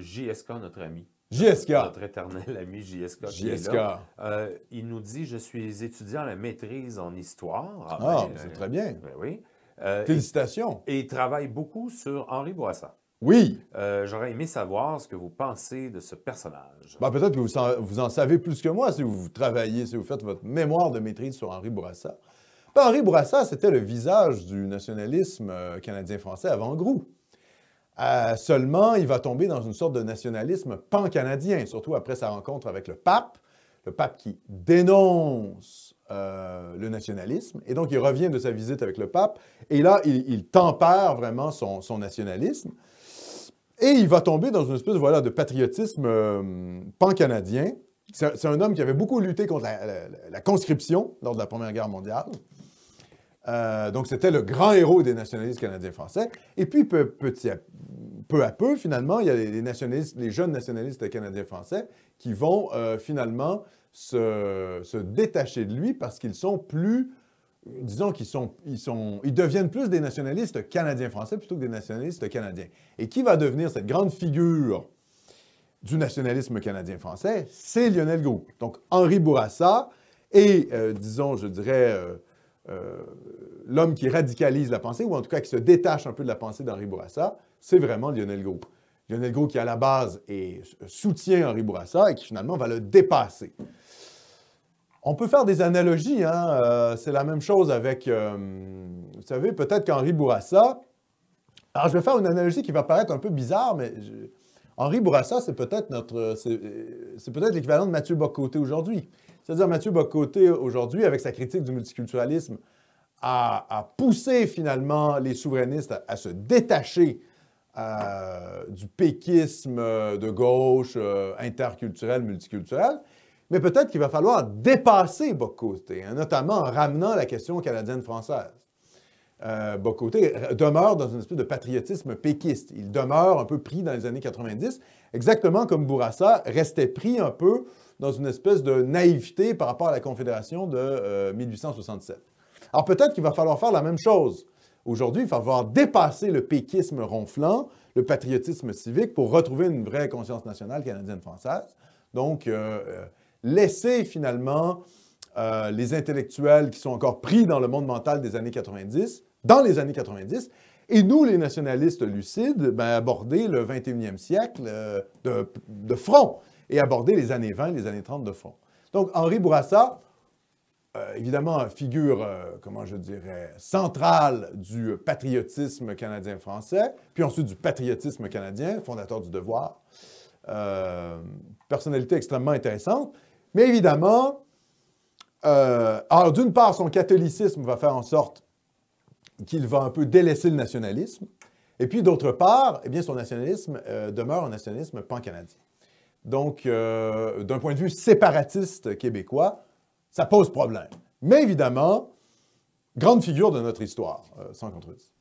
JSK, notre ami. JSK. Notre éternel ami JSK. JSK. Il nous dit « Je suis étudiant à la maîtrise en histoire. » c'est très bien. Ben oui. Félicitations. Et il travaille beaucoup sur Henri Bourassa. Oui. J'aurais aimé savoir ce que vous pensez de ce personnage. Ben, peut-être que vous en savez plus que moi si vous travaillez, si vous faites votre mémoire de maîtrise sur Henri Bourassa. Ben, Henri Bourassa, c'était le visage du nationalisme canadien-français avant Groulx. Seulement, il va tomber dans une sorte de nationalisme pan-canadien, surtout après sa rencontre avec le pape qui dénonce le nationalisme, et donc il revient de sa visite avec le pape, et là, il tempère vraiment son nationalisme, et il va tomber dans une espèce de patriotisme pan-canadien. C'est un homme qui avait beaucoup lutté contre la conscription lors de la Première Guerre mondiale. Donc, c'était le grand héros des nationalistes canadiens-français. Et puis, peu à peu, finalement, il y a les jeunes nationalistes canadiens-français qui vont finalement se détacher de lui parce qu'ils sont plus, disons ils deviennent plus des nationalistes canadiens-français plutôt que des nationalistes canadiens. Et qui va devenir cette grande figure du nationalisme canadien-français? C'est Lionel Groulx. Donc, Henri Bourassa et, disons, je dirais... l'homme qui radicalise la pensée, ou en tout cas qui se détache un peu de la pensée d'Henri Bourassa, c'est vraiment Lionel Groulx. Lionel Groulx qui, à la base, soutient Henri Bourassa et qui, finalement, va le dépasser. On peut faire des analogies, hein? C'est la même chose avec, vous savez, peut-être qu'Henri Bourassa... Alors, je vais faire une analogie qui va paraître un peu bizarre, mais Henri Bourassa, c'est peut-être l'équivalent de Mathieu Bock-Côté aujourd'hui. C'est-à-dire, Mathieu Bock-Côté, aujourd'hui, avec sa critique du multiculturalisme, a poussé finalement les souverainistes à se détacher du péquisme de gauche, interculturel, multiculturel. Mais peut-être qu'il va falloir dépasser Bock-Côté, hein, notamment en ramenant la question canadienne-française. Bock-Côté demeure dans une espèce de patriotisme péquiste. Il demeure un peu pris dans les années 90, exactement comme Bourassa restait pris un peu dans une espèce de naïveté par rapport à la Confédération de 1867. Alors peut-être qu'il va falloir faire la même chose. Aujourd'hui, il va falloir dépasser le péquisme ronflant, le patriotisme civique, pour retrouver une vraie conscience nationale canadienne-française. Donc, laisser finalement les intellectuels qui sont encore pris dans le monde mental des années 90, dans les années 90, et nous, les nationalistes lucides, aborder le 21e siècle de front, et aborder les années 20, les années 30 de front. Donc, Henri Bourassa, évidemment, figure, comment je dirais, centrale du patriotisme canadien-français, puis ensuite du patriotisme canadien, fondateur du Devoir. Personnalité extrêmement intéressante. Mais évidemment, alors d'une part, son catholicisme va faire en sorte qu'il va un peu délaisser le nationalisme, et puis d'autre part, eh bien, son nationalisme demeure un nationalisme pan-canadien. Donc, d'un point de vue séparatiste québécois, ça pose problème. Mais évidemment, grande figure de notre histoire, sans contredit.